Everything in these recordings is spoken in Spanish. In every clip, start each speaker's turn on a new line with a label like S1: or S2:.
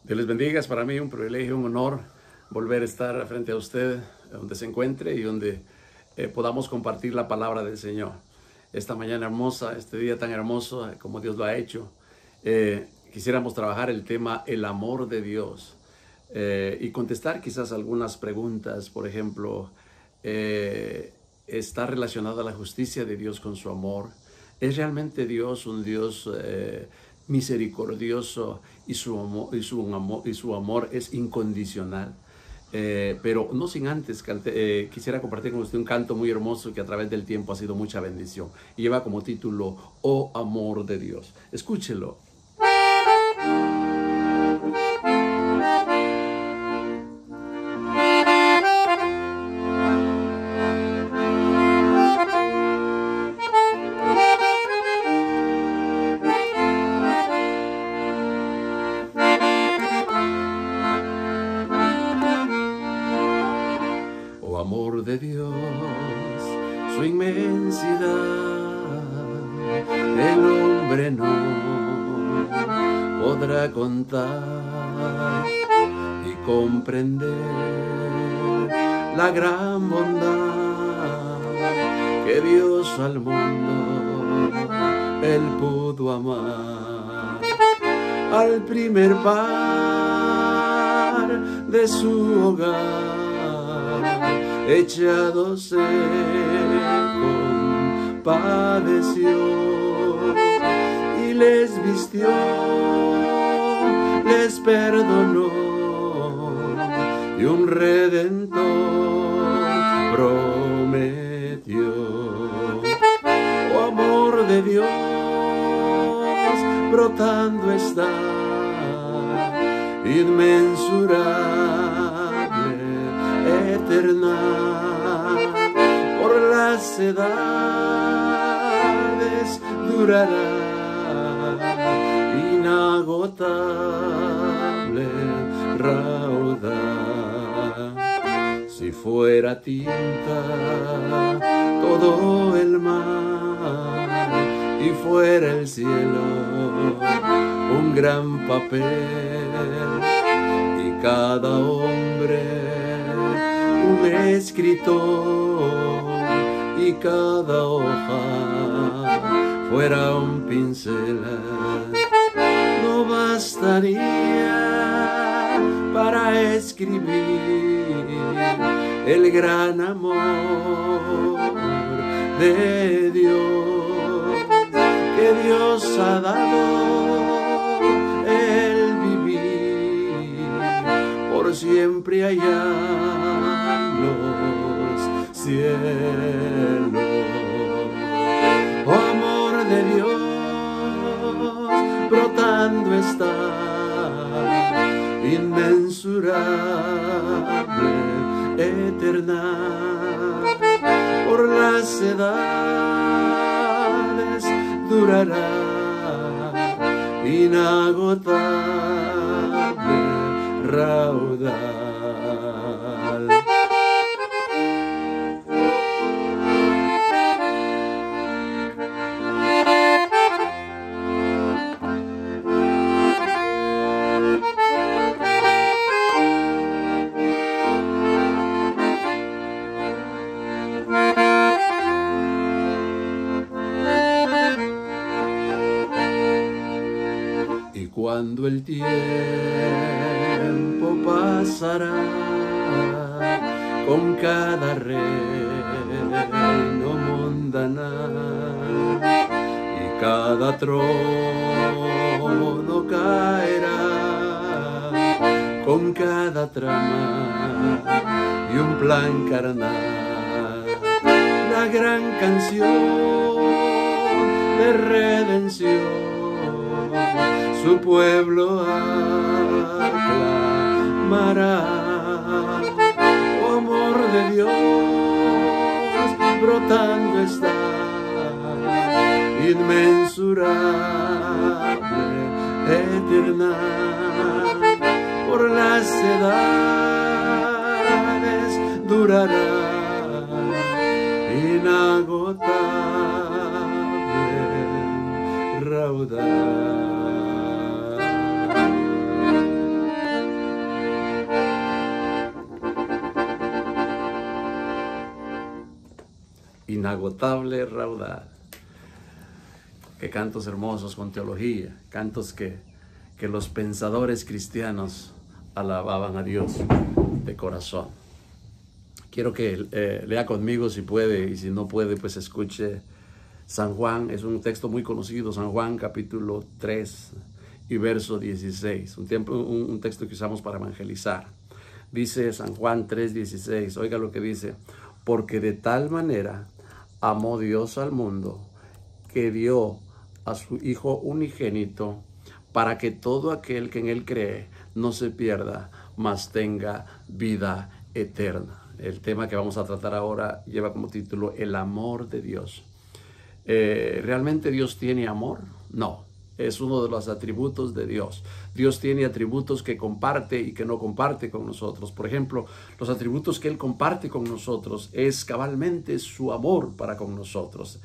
S1: Dios les bendiga, es para mí un privilegio, un honor volver a estar frente a usted, donde se encuentre y donde podamos compartir la palabra del Señor. Esta mañana hermosa, este día tan hermoso como Dios lo ha hecho, quisiéramos trabajar el tema el amor de Dios y contestar quizás algunas preguntas. Por ejemplo, ¿está relacionada la justicia de Dios con su amor? ¿Es realmente Dios un Dios misericordioso y su amor es incondicional? Pero no sin antes, quisiera compartir con usted un canto muy hermoso que a través del tiempo ha sido mucha bendición y lleva como título Oh amor de Dios. Escúchelo. Oh amor de Dios, su inmensidad, el hombre no podrá contar y comprender la gran bondad que Dios al mundo Él pudo amar. Al primer par de su hogar echado se compadeció y les vistió, les perdonó y un redentor prometió. Oh amor de Dios, brotando está inmensurable, eterna, por las edades durará, inagotable raudal. Si fuera tinta todo el mar y fuera el cielo un gran papel y cada hombre un escritor y cada hoja fuera un pincel, no bastaría para escribir el gran amor de Dios, que Dios ha dado el vivir por siempre allá en los cielos. Oh amor de Dios, brotando está inmensurable, eterna, por las edades durará, inagotable raudal. Cuando el tiempo pasará con cada reino mundanal y cada trono caerá con cada trama y un plan carnal, la gran canción de redención su pueblo aclamará. Oh amor de Dios, brotando está inmensurable, eterna, por las edades durará, inagotable raudal. inagotable raudal. Qué cantos hermosos con teología, cantos que los pensadores cristianos alababan a Dios de corazón. Quiero que lea conmigo si puede, y si no puede, pues escuche San Juan. Es un texto muy conocido, San Juan capítulo 3 y verso 16, un texto que usamos para evangelizar. Dice San Juan 3:16, oiga lo que dice: porque de tal manera amó Dios al mundo, que dio a su Hijo unigénito, para que todo aquel que en Él cree no se pierda, mas tenga vida eterna. El tema que vamos a tratar ahora lleva como título el amor de Dios. ¿Realmente Dios tiene amor? No. Es uno de los atributos de Dios. Dios tiene atributos que comparte y que no comparte con nosotros. Por ejemplo, los atributos que Él comparte con nosotros es cabalmente su amor para con nosotros.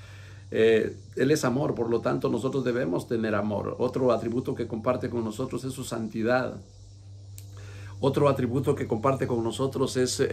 S1: Él es amor, por lo tanto nosotros debemos tener amor. Otro atributo que comparte con nosotros es su santidad. Otro atributo que comparte con nosotros es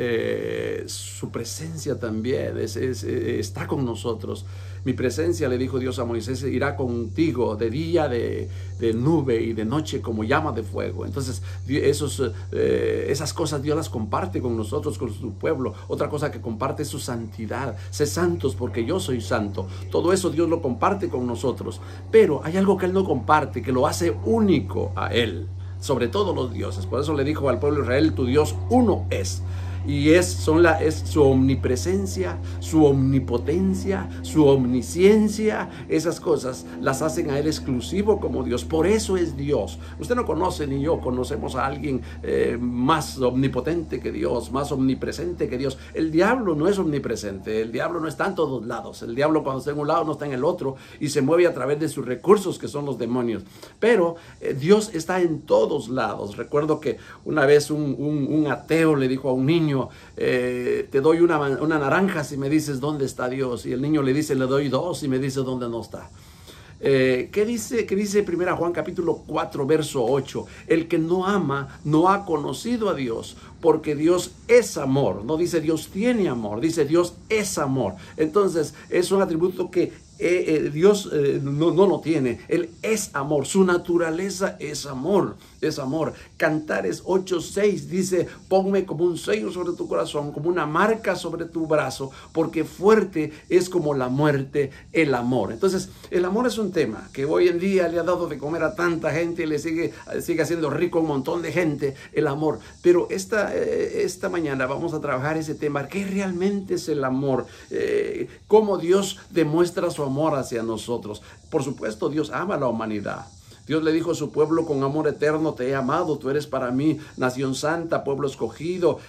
S1: su presencia también, está con nosotros. Mi presencia, le dijo Dios a Moisés, irá contigo de día, de nube, y de noche como llama de fuego. Entonces esas cosas Dios las comparte con nosotros, con su pueblo. Otra cosa que comparte es su santidad. Sé santos porque yo soy santo. Todo eso Dios lo comparte con nosotros. Pero hay algo que Él no comparte, que lo hace único a Él sobre todos los dioses. Por eso le dijo al pueblo de Israel: tu Dios uno es. Y es su omnipresencia, su omnipotencia, su omnisciencia. Esas cosas las hacen a Él exclusivo como Dios. Por eso es Dios. Usted no conoce, ni yo conocemos a alguien más omnipotente que Dios, más omnipresente que Dios. El diablo no es omnipresente. El diablo no está en todos lados. El diablo, cuando está en un lado, no está en el otro, y se mueve a través de sus recursos, que son los demonios. Pero Dios está en todos lados. Recuerdo que una vez un ateo le dijo a un niño: te doy una naranja si me dices dónde está Dios. Y el niño le dice: le doy dos si me dices dónde no está. ¿Qué dice 1 Juan capítulo 4 verso 8? El que no ama no ha conocido a Dios, porque Dios es amor. No dice Dios tiene amor, dice Dios es amor. Entonces es un atributo que Dios no lo tiene. Él es amor, su naturaleza es amor, es amor. Cantares 8:6 dice: ponme como un sello sobre tu corazón, como una marca sobre tu brazo, porque fuerte es como la muerte el amor. Entonces el amor es un tema que hoy en día le ha dado de comer a tanta gente, y le sigue haciendo rico a un montón de gente, el amor. Pero esta mañana vamos a trabajar ese tema: ¿qué realmente es el amor? ¿Cómo Dios demuestra su amor hacia nosotros? Por supuesto, Dios ama a la humanidad. Dios le dijo a su pueblo: con amor eterno te he amado, tú eres para mí nación santa, pueblo escogido,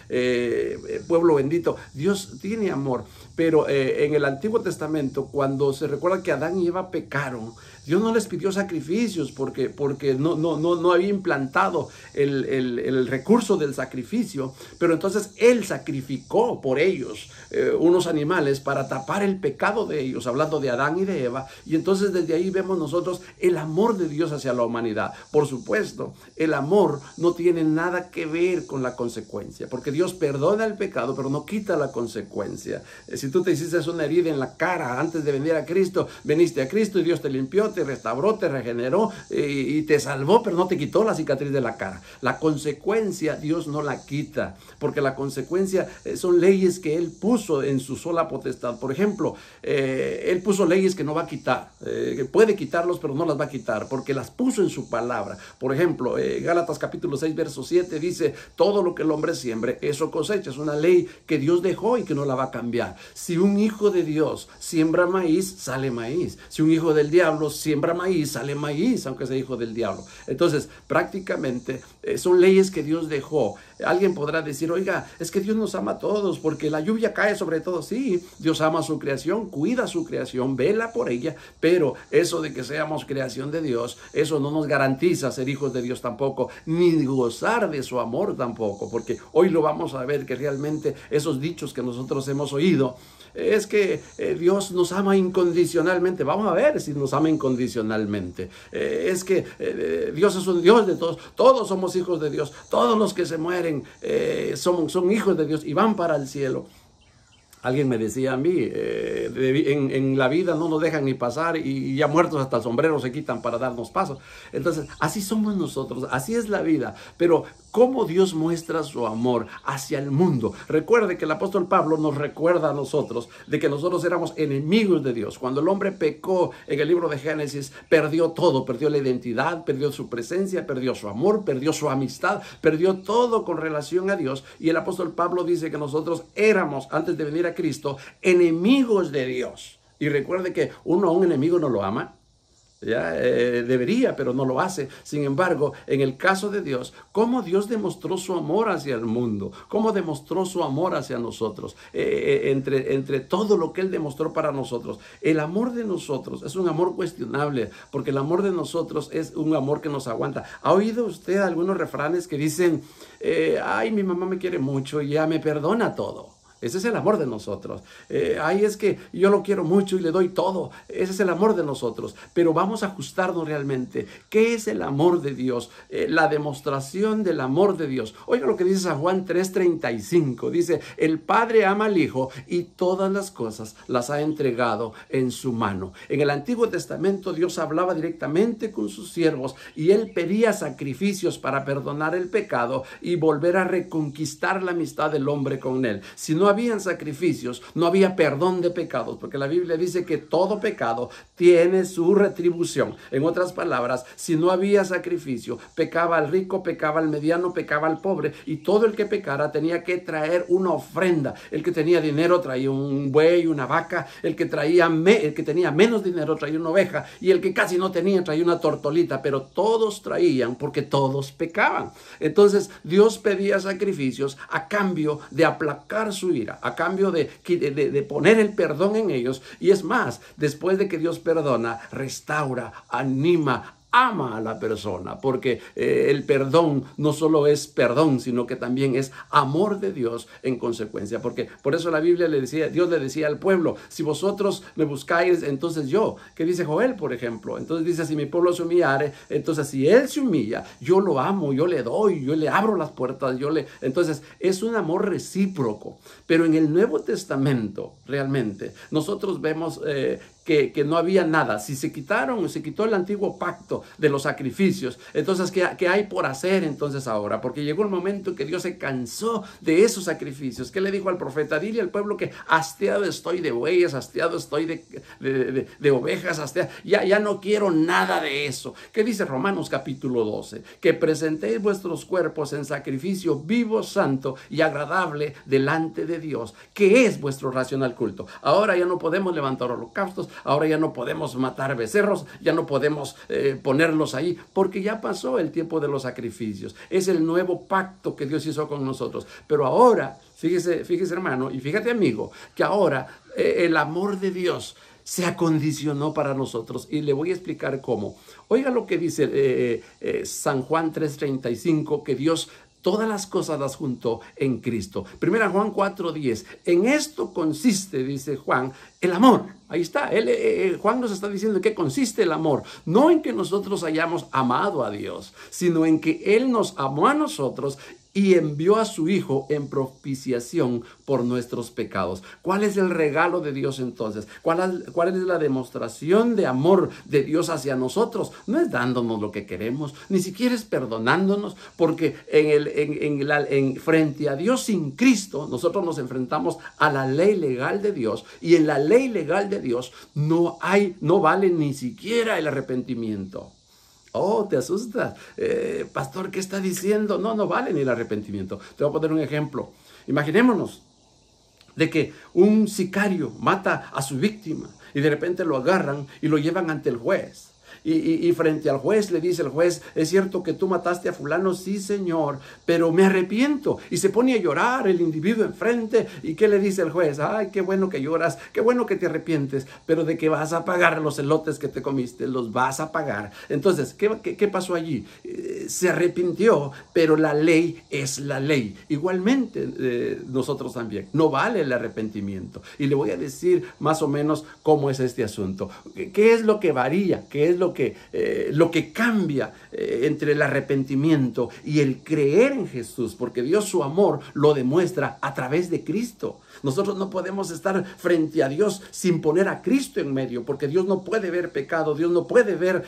S1: pueblo bendito. Dios tiene amor, pero en el Antiguo Testamento, cuando se recuerda que Adán y Eva pecaron, Dios no les pidió sacrificios porque no había implantado el recurso del sacrificio, pero entonces Él sacrificó por ellos unos animales para tapar el pecado de ellos, hablando de Adán y de Eva. Y entonces desde ahí vemos nosotros el amor de Dios hacia la humanidad. Por supuesto, el amor no tiene nada que ver con la consecuencia, porque Dios perdona el pecado, pero no quita la consecuencia. Si tú te hiciste una herida en la cara antes de venir a Cristo, veniste a Cristo y Dios te limpió, te restauró, te regeneró y te salvó, pero no te quitó la cicatriz de la cara. La consecuencia Dios no la quita, porque la consecuencia son leyes que Él puso en su sola potestad. Por ejemplo, Él puso leyes que no va a quitar, que puede quitarlos, pero no las va a quitar, porque las puso en su palabra. Por ejemplo, Gálatas capítulo 6 verso 7 dice: todo lo que el hombre siembre, eso cosecha. Es una ley que Dios dejó y que no la va a cambiar. Si un hijo de Dios siembra maíz, sale maíz. Si un hijo del diablo siembra maíz, sale maíz, aunque sea hijo del diablo. Entonces, prácticamente son leyes que Dios dejó. Alguien podrá decir: oiga, es que Dios nos ama a todos, porque la lluvia cae sobre todos. Sí, Dios ama a su creación, cuida su creación, vela por ella, pero eso de que seamos creación de Dios, eso no nos garantiza ser hijos de Dios tampoco, ni gozar de su amor tampoco, porque hoy lo vamos a ver, que realmente esos dichos que nosotros hemos oído, es que Dios nos ama incondicionalmente. Vamos a ver si nos ama incondicionalmente. Es que Dios es un Dios de todos. Todos somos hijos de Dios. Todos los que se mueren son hijos de Dios y van para el cielo. Alguien me decía a mí, en la vida no nos dejan ni pasar y ya muertos hasta el sombrero se quitan para darnos paso. Entonces, así somos nosotros, así es la vida. Pero, ¿cómo Dios muestra su amor hacia el mundo? Recuerde que el apóstol Pablo nos recuerda a nosotros de que nosotros éramos enemigos de Dios. Cuando el hombre pecó en el libro de Génesis, perdió todo, perdió la identidad, perdió su presencia, perdió su amor, perdió su amistad, perdió todo con relación a Dios. Y el apóstol Pablo dice que nosotros éramos, antes de venir a Cristo, enemigos de Dios. Y recuerde que uno a un enemigo no lo ama. Ya debería, pero no lo hace. Sin embargo, en el caso de Dios, cómo Dios demostró su amor hacia el mundo, cómo demostró su amor hacia nosotros, entre todo lo que Él demostró para nosotros. El amor de nosotros es un amor cuestionable, porque el amor de nosotros es un amor que nos aguanta. ¿Ha oído usted algunos refranes que dicen, ay, mi mamá me quiere mucho y ya me perdona todo? Ese es el amor de nosotros. Ay, es que yo lo quiero mucho y le doy todo. Ese es el amor de nosotros. Pero vamos a ajustarnos realmente. ¿Qué es el amor de Dios? La demostración del amor de Dios. Oiga lo que dice San Juan 3:35. Dice, el Padre ama al Hijo y todas las cosas las ha entregado en su mano. En el Antiguo Testamento Dios hablaba directamente con sus siervos y Él pedía sacrificios para perdonar el pecado y volver a reconquistar la amistad del hombre con Él. Si no habían sacrificios, no había perdón de pecados, porque la Biblia dice que todo pecado tiene su retribución. En otras palabras, si no había sacrificio, pecaba el rico, pecaba el mediano, pecaba el pobre, y todo el que pecara tenía que traer una ofrenda. El que tenía dinero traía un buey, una vaca, el que tenía menos dinero traía una oveja, y el que casi no tenía traía una tortolita, pero todos traían porque todos pecaban. Entonces Dios pedía sacrificios a cambio de aplacar su ira, a cambio de poner el perdón en ellos. Y es más, después de que Dios perdona, restaura, anima, ama a la persona, porque el perdón no solo es perdón, sino que también es amor de Dios en consecuencia, porque por eso la Biblia Dios le decía al pueblo, si vosotros me buscáis, entonces yo, ¿qué dice Joel, por ejemplo? Entonces dice, si mi pueblo se humillare, entonces si él se humilla, yo lo amo, yo le doy, yo le abro las puertas, entonces es un amor recíproco. Pero en el Nuevo Testamento, realmente, nosotros vemos que no había nada. Si se quitó el antiguo pacto de los sacrificios, entonces, ¿qué hay por hacer entonces ahora? Porque llegó el momento en que Dios se cansó de esos sacrificios. ¿Qué le dijo al profeta? Dile al pueblo que hastiado estoy de bueyes, hastiado estoy de ovejas, ya no quiero nada de eso. ¿Qué dice Romanos capítulo 12? Que presentéis vuestros cuerpos en sacrificio vivo, santo y agradable delante de Dios, que es vuestro racional culto. Ahora ya no podemos levantar holocaustos, ahora ya no podemos matar becerros, ya no podemos ponerlos ahí, porque ya pasó el tiempo de los sacrificios. Es el nuevo pacto que Dios hizo con nosotros. Pero ahora, fíjese hermano, y fíjate amigo, que ahora el amor de Dios se acondicionó para nosotros, y le voy a explicar cómo. Oiga lo que dice San Juan 3:35, que Dios todas las cosas las juntó en Cristo. Primera Juan 4:10. En esto consiste, dice Juan, el amor. Ahí está. Juan nos está diciendo que consiste el amor. No en que nosotros hayamos amado a Dios, sino en que Él nos amó a nosotros y envió a su Hijo en propiciación por nuestros pecados. ¿Cuál es el regalo de Dios entonces? ¿Cuál es la demostración de amor de Dios hacia nosotros? No es dándonos lo que queremos, ni siquiera es perdonándonos, porque frente a Dios sin Cristo, nosotros nos enfrentamos a la ley legal de Dios, y en la ley legal de Dios no vale ni siquiera el arrepentimiento. Oh, te asustas. Pastor, ¿qué está diciendo? No vale ni el arrepentimiento. Te voy a poner un ejemplo. Imaginémonos de que un sicario mata a su víctima y de repente lo agarran y lo llevan ante el juez. Y frente al juez le dice el juez, ¿es cierto que tú mataste a fulano? Sí, señor, pero me arrepiento. Y se pone a llorar el individuo enfrente. ¿Y qué le dice el juez? Ay, qué bueno que lloras, qué bueno que te arrepientes, pero de que vas a pagar los elotes que te comiste, los vas a pagar. Entonces, ¿qué pasó allí? Se arrepintió, pero la ley es la ley. Igualmente, nosotros también. No vale el arrepentimiento. Y le voy a decir más o menos cómo es este asunto. ¿Qué es lo que varía? ¿Qué es lo lo que cambia entre el arrepentimiento y el creer en Jesús, porque Dios su amor lo demuestra a través de Cristo. Nosotros no podemos estar frente a Dios sin poner a Cristo en medio, porque Dios no puede ver pecado, Dios no puede ver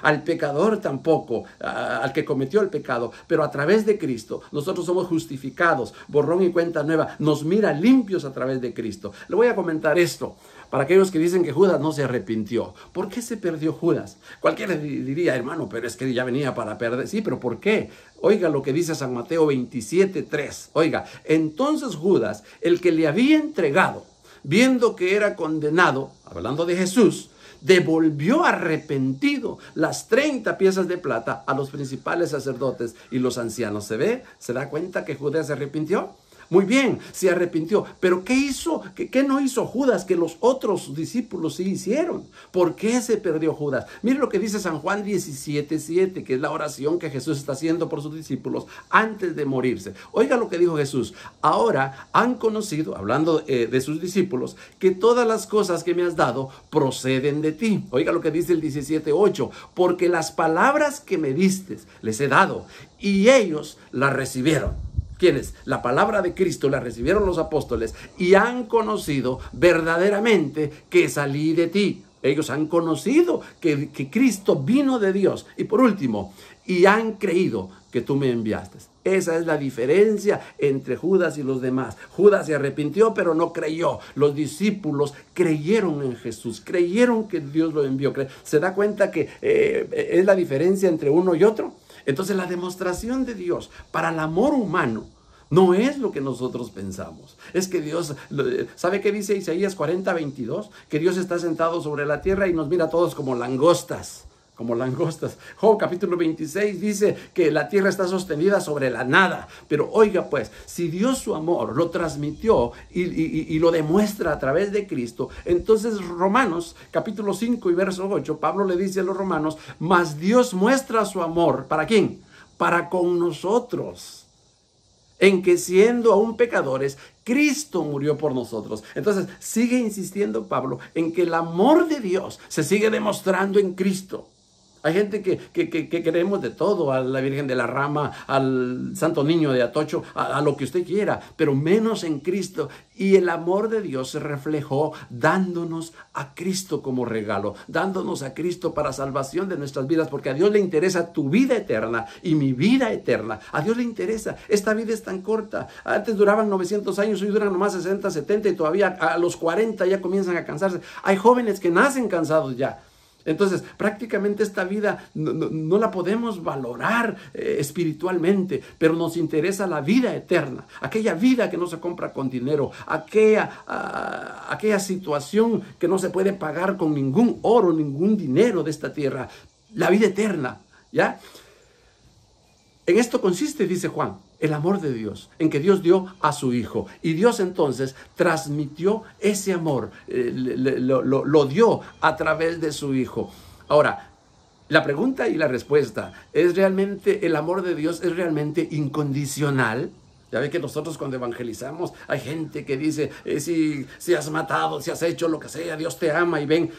S1: al pecador tampoco, al que cometió el pecado, pero a través de Cristo nosotros somos justificados, borrón y cuenta nueva, nos mira limpios a través de Cristo. Le voy a comentar esto. Para aquellos que dicen que Judas no se arrepintió, ¿por qué se perdió Judas? Cualquiera diría, hermano, pero es que ya venía para perder. Sí, pero ¿por qué? Oiga lo que dice San Mateo 27:3. Oiga, entonces Judas, el que le había entregado, viendo que era condenado, hablando de Jesús, devolvió arrepentido las 30 piezas de plata a los principales sacerdotes y los ancianos. ¿Se ve? ¿Se da cuenta que Judas se arrepintió? Muy bien, se arrepintió. Pero ¿qué hizo? ¿Qué no hizo Judas que los otros discípulos sí hicieron? ¿Por qué se perdió Judas? Mire lo que dice San Juan 17:7, que es la oración que Jesús está haciendo por sus discípulos antes de morirse. Oiga lo que dijo Jesús. Ahora han conocido, hablando de sus discípulos, que todas las cosas que me has dado proceden de ti. Oiga lo que dice el 17:8. Porque las palabras que me diste les he dado y ellos las recibieron. ¿Quiénes? La palabra de Cristo la recibieron los apóstoles y han conocido verdaderamente que salí de ti. Ellos han conocido que Cristo vino de Dios. Y por último, y han creído que tú me enviaste. Esa es la diferencia entre Judas y los demás. Judas se arrepintió, pero no creyó. Los discípulos creyeron en Jesús, creyeron que Dios lo envió. ¿Se da cuenta que es la diferencia entre uno y otro? Entonces la demostración de Dios para el amor humano no es lo que nosotros pensamos. Es que Dios, ¿sabe qué dice Isaías 40:22? Que Dios está sentado sobre la tierra y nos mira a todos como langostas. Como langostas. Job capítulo 26 dice que la tierra está sostenida sobre la nada. Pero oiga pues, si Dios su amor lo transmitió y lo demuestra a través de Cristo, entonces Romanos capítulo 5 y verso 8, Pablo le dice a los romanos, mas Dios muestra su amor, ¿para quién? Para con nosotros, en que siendo aún pecadores, Cristo murió por nosotros. Entonces sigue insistiendo Pablo en que el amor de Dios se sigue demostrando en Cristo. Hay gente que creemos de todo, a la Virgen de la Rama, al Santo Niño de Atocho, a lo que usted quiera, pero menos en Cristo. Y el amor de Dios se reflejó dándonos a Cristo como regalo, dándonos a Cristo para salvación de nuestras vidas, porque a Dios le interesa tu vida eterna y mi vida eterna. A Dios le interesa. Esta vida es tan corta. Antes duraban 900 años, hoy duran nomás 60, 70 y todavía a los 40 ya comienzan a cansarse. Hay jóvenes que nacen cansados ya. Entonces, prácticamente esta vida no la podemos valorar espiritualmente, pero nos interesa la vida eterna, aquella vida que no se compra con dinero, aquella situación que no se puede pagar con ningún oro, ningún dinero de esta tierra, la vida eterna, ¿ya? En esto consiste, dice Juan, el amor de Dios, en que Dios dio a su Hijo. Y Dios entonces transmitió ese amor, lo dio a través de su Hijo. Ahora, la pregunta y la respuesta, ¿es realmente el amor de Dios, es realmente incondicional? Ya ve que nosotros cuando evangelizamos hay gente que dice, si has matado, si has hecho lo que sea, Dios te ama y ven.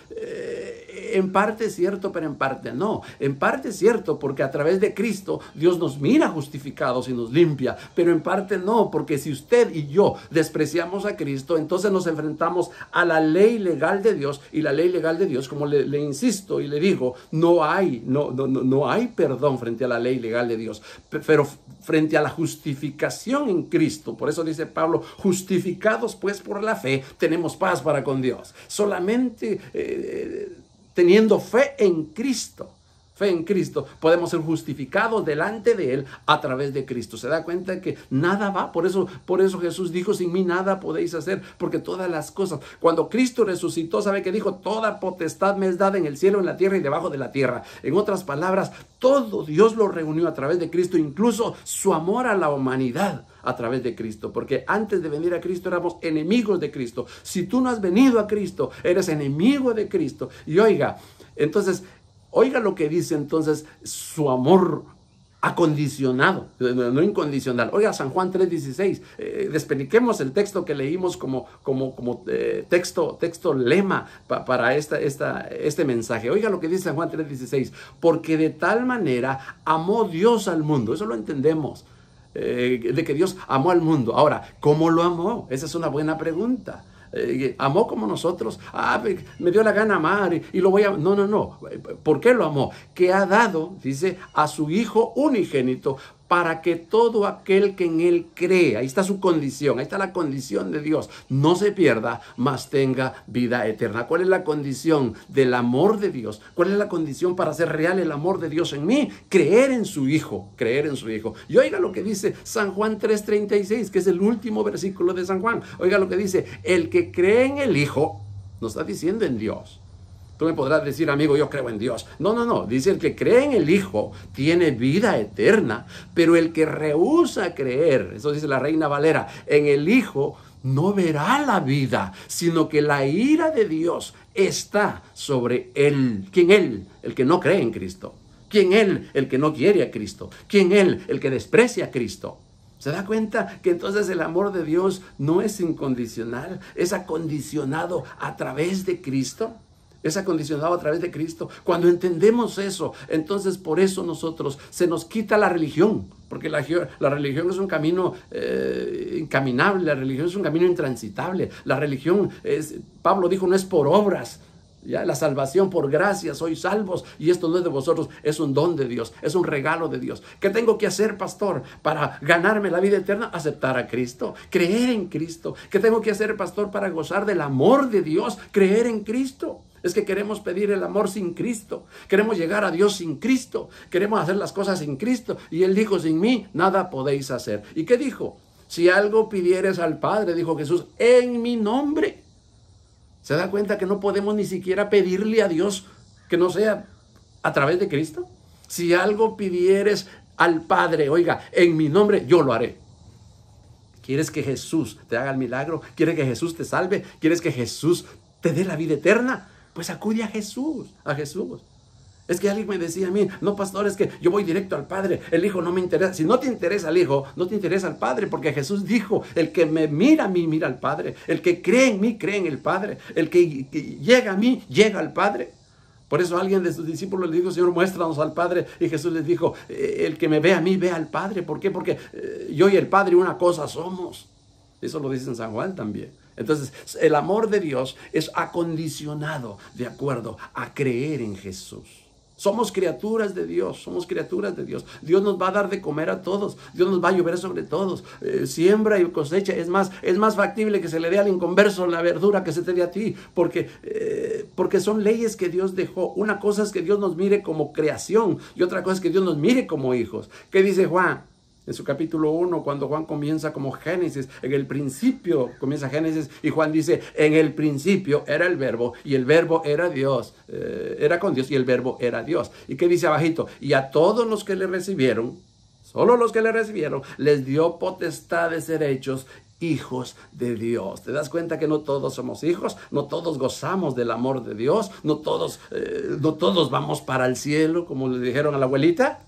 S1: En parte es cierto, pero en parte no. En parte es cierto porque a través de Cristo Dios nos mira justificados y nos limpia, pero en parte no, porque si usted y yo despreciamos a Cristo, entonces nos enfrentamos a la ley legal de Dios, y la ley legal de Dios, como le insisto y le digo, no hay perdón frente a la ley legal de Dios, pero frente a la justificación en Cristo. Por eso dice Pablo, justificados pues por la fe, tenemos paz para con Dios. Solamente teniendo fe en Cristo, podemos ser justificados delante de Él a través de Cristo. ¿Se da cuenta que nada va? Por eso Jesús dijo, sin mí nada podéis hacer, porque todas las cosas, cuando Cristo resucitó, ¿sabe qué dijo? Toda potestad me es dada en el cielo, en la tierra y debajo de la tierra. En otras palabras, todo Dios lo reunió a través de Cristo, incluso su amor a la humanidad a través de Cristo, porque antes de venir a Cristo éramos enemigos de Cristo. Si tú no has venido a Cristo, eres enemigo de Cristo. Y oiga lo que dice entonces su amor acondicionado, no incondicional. Oiga, San Juan 3:16, despeliquemos el texto que leímos como texto lema para este mensaje. Oiga lo que dice San Juan 3:16, porque de tal manera amó Dios al mundo. Eso lo entendemos, de que Dios amó al mundo. Ahora, ¿cómo lo amó? Esa es una buena pregunta. ¿Amó como nosotros? Me dio la gana amar y lo voy a... No. ¿Por qué lo amó? Que ha dado, dice, a su Hijo unigénito para que todo aquel que en Él cree, ahí está su condición, ahí está la condición de Dios, no se pierda, mas tenga vida eterna. ¿Cuál es la condición del amor de Dios? ¿Cuál es la condición para hacer real el amor de Dios en mí? Creer en su Hijo, creer en su Hijo. Y oiga lo que dice San Juan 3:36, que es el último versículo de San Juan. Oiga lo que dice, el que cree en el Hijo, nos está diciendo en Dios. Tú me podrás decir, amigo, yo creo en Dios. No. Dice, el que cree en el Hijo tiene vida eterna. Pero el que rehúsa creer, eso dice la Reina Valera, en el Hijo no verá la vida, sino que la ira de Dios está sobre él. ¿Quién él? El que no cree en Cristo. ¿Quién él? El que no quiere a Cristo. ¿Quién él? El que desprecia a Cristo. ¿Se da cuenta que entonces el amor de Dios no es incondicional? Es acondicionado a través de Cristo. Es acondicionado a través de Cristo. Cuando entendemos eso, entonces por eso nosotros se nos quita la religión. Porque la religión es un camino incaminable, la religión es un camino intransitable. La religión, Pablo dijo, no es por obras. Ya, la salvación por gracia, sois salvos, y esto no es de vosotros, es un don de Dios, es un regalo de Dios. ¿Qué tengo que hacer, pastor, para ganarme la vida eterna? Aceptar a Cristo, creer en Cristo. ¿Qué tengo que hacer, pastor, para gozar del amor de Dios? Creer en Cristo. Es que queremos pedir el amor sin Cristo, queremos llegar a Dios sin Cristo, queremos hacer las cosas sin Cristo, y Él dijo, sin mí nada podéis hacer. ¿Y qué dijo? Si algo pidieres al Padre, dijo Jesús, en mi nombre. ¿Se da cuenta que no podemos ni siquiera pedirle a Dios que no sea a través de Cristo? Si algo pidieres al Padre, oiga, en mi nombre, yo lo haré. ¿Quieres que Jesús te haga el milagro? ¿Quieres que Jesús te salve? ¿Quieres que Jesús te dé la vida eterna? Pues acude a Jesús, a Jesús. Es que alguien me decía a mí, no, pastor, es que yo voy directo al Padre, el Hijo no me interesa. Si no te interesa el Hijo, no te interesa el Padre, porque Jesús dijo, el que me mira a mí, mira al Padre. El que cree en mí, cree en el Padre. El que llega a mí, llega al Padre. Por eso alguien de sus discípulos le dijo, Señor, muéstranos al Padre. Y Jesús les dijo, el que me ve a mí, ve al Padre. ¿Por qué? Porque yo y el Padre una cosa somos. Eso lo dice en San Juan también. Entonces, el amor de Dios es acondicionado de acuerdo a creer en Jesús. Somos criaturas de Dios, somos criaturas de Dios. Dios nos va a dar de comer a todos, Dios nos va a llover sobre todos. Siembra y cosecha, es más factible que se le dé al inconverso la verdura que se te dé a ti, porque son leyes que Dios dejó. Una cosa es que Dios nos mire como creación y otra cosa es que Dios nos mire como hijos. ¿Qué dice Juan? En su capítulo 1, cuando Juan comienza como Génesis, en el principio comienza Génesis, y Juan dice, en el principio era el verbo, y el verbo era Dios, era con Dios, y el verbo era Dios. ¿Y qué dice abajito? Y a todos los que le recibieron, solo los que le recibieron, les dio potestad de ser hechos hijos de Dios. ¿Te das cuenta que no todos somos hijos? No todos gozamos del amor de Dios, no todos vamos para el cielo, como le dijeron a la abuelita.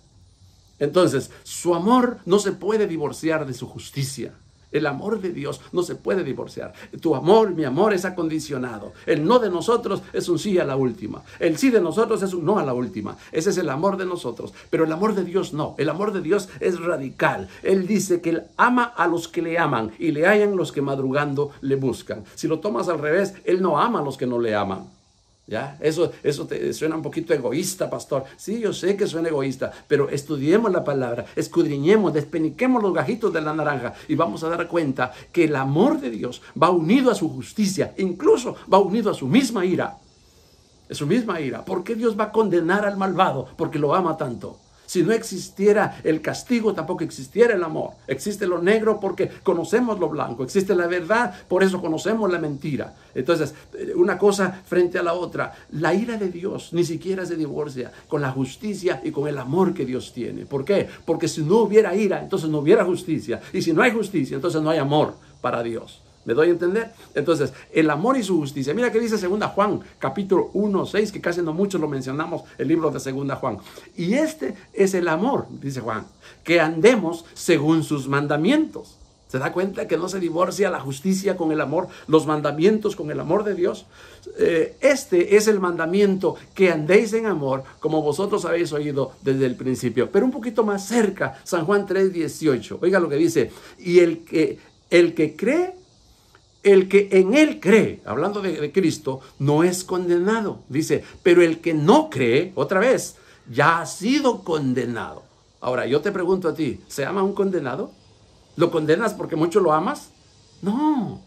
S1: Entonces, su amor no se puede divorciar de su justicia. El amor de Dios no se puede divorciar. Tu amor, mi amor, es acondicionado. El no de nosotros es un sí a la última. El sí de nosotros es un no a la última. Ese es el amor de nosotros. Pero el amor de Dios no. El amor de Dios es radical. Él dice que Él ama a los que le aman y le hallan los que madrugando le buscan. Si lo tomas al revés, Él no ama a los que no le aman. ¿Ya? Eso te suena un poquito egoísta, pastor. Sí, yo sé que suena egoísta, pero estudiemos la palabra, escudriñemos, despeniquemos los gajitos de la naranja y vamos a dar cuenta que el amor de Dios va unido a su justicia, incluso va unido a su misma ira. Es su misma ira. ¿Por qué Dios va a condenar al malvado? Porque lo ama tanto. Si no existiera el castigo, tampoco existiera el amor. Existe lo negro porque conocemos lo blanco. Existe la verdad, por eso conocemos la mentira. Entonces, una cosa frente a la otra. La ira de Dios ni siquiera se divorcia con la justicia y con el amor que Dios tiene. ¿Por qué? Porque si no hubiera ira, entonces no hubiera justicia. Y si no hay justicia, entonces no hay amor para Dios. ¿Me doy a entender? Entonces, el amor y su justicia. Mira que dice 2 Juan, capítulo 1, 6, que casi no mucho lo mencionamos, el libro de 2 Juan. Y este es el amor, dice Juan, que andemos según sus mandamientos. ¿Se da cuenta que no se divorcia la justicia con el amor, los mandamientos con el amor de Dios? Este es el mandamiento, que andéis en amor, como vosotros habéis oído desde el principio. Pero un poquito más cerca, San Juan 3:18. Oiga lo que dice. Y el que en él cree, hablando de Cristo, no es condenado. Dice, pero el que no cree, otra vez, ya ha sido condenado. Ahora, yo te pregunto a ti, ¿se ama un condenado? ¿Lo condenas porque mucho lo amas? No,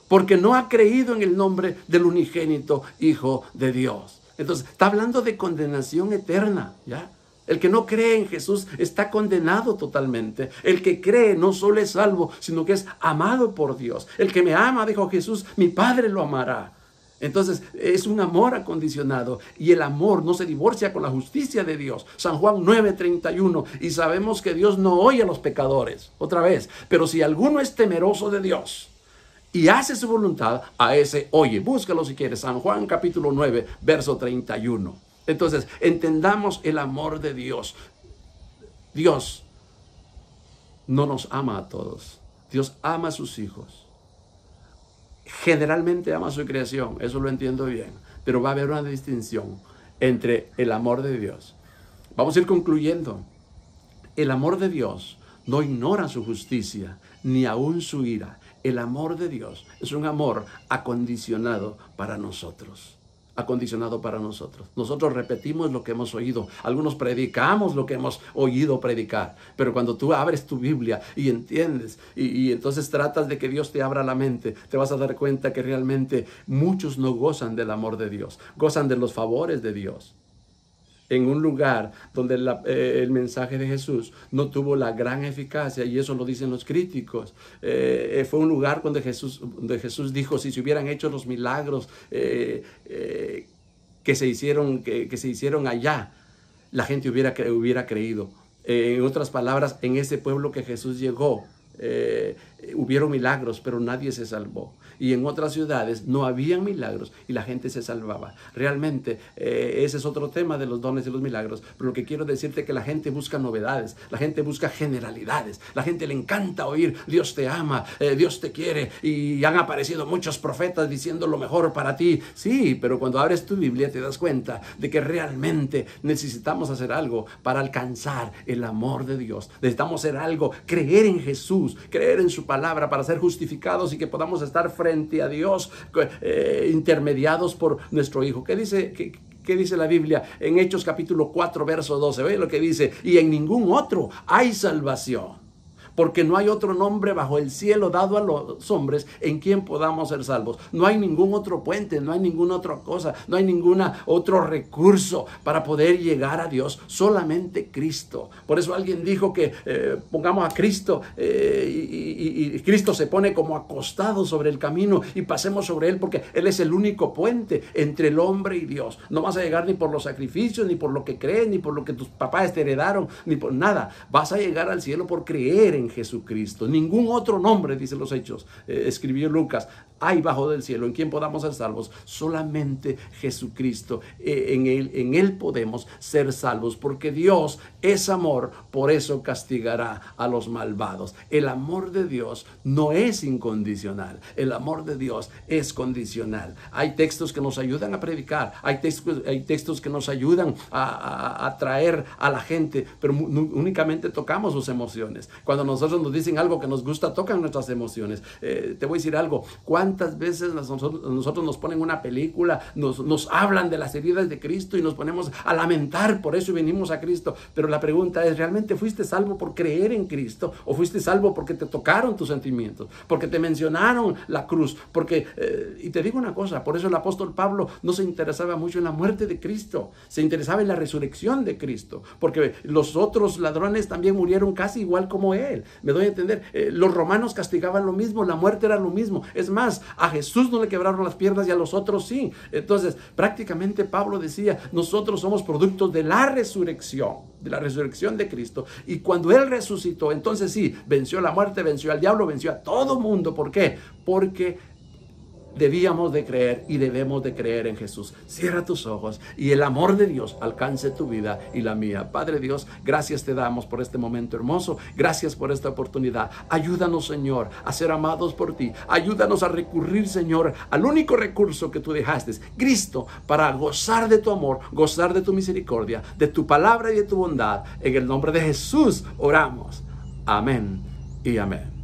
S1: porque no ha creído en el nombre del unigénito Hijo de Dios. Entonces, está hablando de condenación eterna, ¿ya? El que no cree en Jesús está condenado totalmente. El que cree no solo es salvo, sino que es amado por Dios. El que me ama, dijo Jesús, mi Padre lo amará. Entonces, es un amor acondicionado, y el amor no se divorcia con la justicia de Dios. San Juan 9:31, y sabemos que Dios no oye a los pecadores, otra vez, pero si alguno es temeroso de Dios y hace su voluntad, a ese oye. Búscalo si quieres, San Juan capítulo 9, verso 31. Entonces, entendamos el amor de Dios. Dios no nos ama a todos. Dios ama a sus hijos. Generalmente ama a su creación, eso lo entiendo bien, pero va a haber una distinción entre el amor de Dios. Vamos a ir concluyendo. El amor de Dios no ignora su justicia, ni aún su ira. El amor de Dios es un amor acondicionado para nosotros. Acondicionado para nosotros. Nosotros repetimos lo que hemos oído. Algunos predicamos lo que hemos oído predicar. Pero cuando tú abres tu Biblia y entiendes y entonces tratas de que Dios te abra la mente, te vas a dar cuenta que realmente muchos no gozan del amor de Dios. Gozan de los favores de Dios. En un lugar donde el mensaje de Jesús no tuvo la gran eficacia, y eso lo dicen los críticos. Fue un lugar donde Jesús dijo, si se hubieran hecho los milagros que se hicieron allá, la gente hubiera creído. En otras palabras, en ese pueblo que Jesús llegó, hubieron milagros, pero nadie se salvó. Y en otras ciudades no habían milagros y la gente se salvaba. Realmente ese es otro tema de los dones y los milagros, pero lo que quiero decirte es que la gente busca novedades, la gente busca generalidades, la gente le encanta oír Dios te ama, Dios te quiere, y han aparecido muchos profetas diciendo lo mejor para ti. Sí, pero cuando abres tu Biblia te das cuenta de que realmente necesitamos hacer algo para alcanzar el amor de Dios. Necesitamos hacer algo, creer en Jesús, creer en su palabra para ser justificados y que podamos estar frente a Dios, intermediados por nuestro Hijo. ¿Qué dice la Biblia en Hechos capítulo 4, verso 12? Ve lo que dice: y en ningún otro hay salvación, porque no hay otro nombre bajo el cielo dado a los hombres en quien podamos ser salvos. No hay ningún otro puente, no hay ninguna otra cosa, no hay ningún otro recurso para poder llegar a Dios, solamente Cristo. Por eso alguien dijo que pongamos a Cristo y Cristo se pone como acostado sobre el camino y pasemos sobre Él, porque Él es el único puente entre el hombre y Dios. No vas a llegar ni por los sacrificios, ni por lo que crees, ni por lo que tus papás te heredaron, ni por nada. Vas a llegar al cielo por creer en Jesucristo. Ningún otro nombre, dice los Hechos, escribió Lucas, hay bajo del cielo en quien podamos ser salvos. Solamente Jesucristo. En él podemos ser salvos, porque Dios es amor, por eso castigará a los malvados. El amor de Dios no es incondicional, el amor de Dios es condicional. Hay textos que nos ayudan a predicar, hay textos que nos ayudan a atraer a la gente, pero únicamente tocamos sus emociones. Cuando nosotros nos dicen algo que nos gusta, tocan nuestras emociones. Te voy a decir algo: ¿cuántas veces nosotros nos ponen una película, nos hablan de las heridas de Cristo y nos ponemos a lamentar por eso y venimos a Cristo? Pero la pregunta es, ¿realmente fuiste salvo por creer en Cristo? ¿O fuiste salvo porque te tocaron tus sentimientos? Porque te mencionaron la cruz. Y te digo una cosa, por eso el apóstol Pablo no se interesaba mucho en la muerte de Cristo, se interesaba en la resurrección de Cristo, porque los otros ladrones también murieron casi igual como él. Me doy a entender. Los romanos castigaban lo mismo, la muerte era lo mismo. Es más, a Jesús no le quebraron las piernas y a los otros sí. Entonces, prácticamente Pablo decía, nosotros somos productos de la resurrección de Cristo. Y cuando Él resucitó, entonces sí, venció la muerte, venció al diablo, venció a todo mundo. ¿Por qué? Porque debíamos de creer y debemos de creer en Jesús. Cierra tus ojos y el amor de Dios alcance tu vida y la mía. Padre Dios, gracias te damos por este momento hermoso. Gracias por esta oportunidad. Ayúdanos, Señor, a ser amados por ti. Ayúdanos a recurrir, Señor, al único recurso que tú dejaste, Cristo, para gozar de tu amor, gozar de tu misericordia, de tu palabra y de tu bondad. En el nombre de Jesús oramos. Amén y amén.